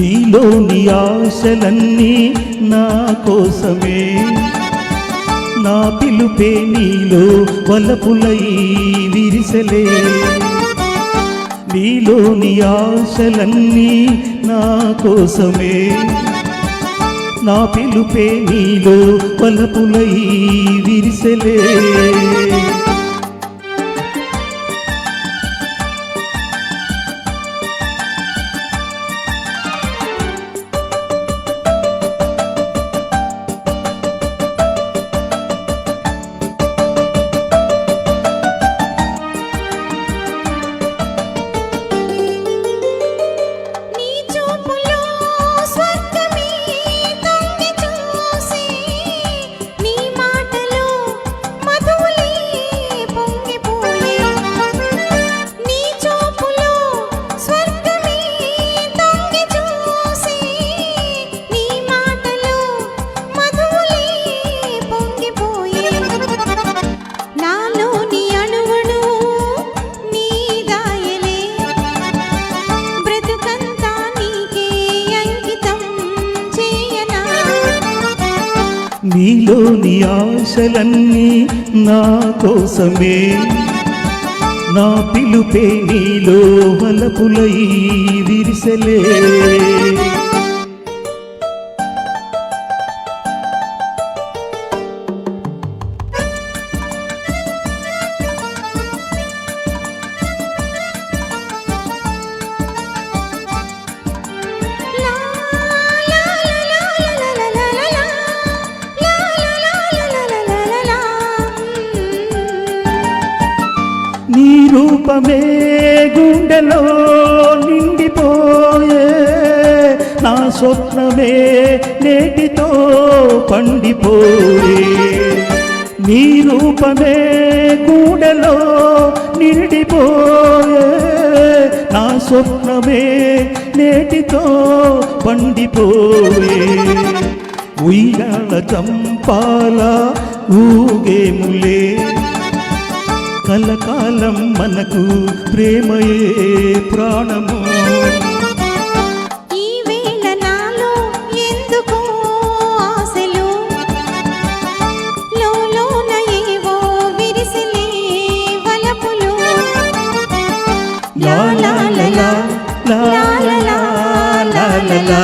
నీలోని ఆశలన్నీ నా కోసమే, నా పిలుపే నీలో వలపులై విరిసలే. నీలోని ఆశలన్నీ నా కోసమే, నా పిలుపే నీలో వలపులై విరిసలే. నీలోని ఆశలన్నీ నా కోసమే, నా పిలుపే నీలో వలపులై విరిసలే. నీ రూపమే గుండెలో నిండిపోయే, నా స్వప్నమే నేటితో పండిపోయే. నీ రూపమే గుండెలో నిండిపోయే, నా స్వప్నమే నేటితో పండిపోయే. ఉయ్యాల చంపాల ఊగేములే, కలకాలం మనకు ప్రేమయే ప్రాణము. ఈ వేళ నాలో ఎందుకో ఆశలు, లోలోన ఏవో విరిసలే వలపులు. లా లా లా లా లా లా లా లా లా.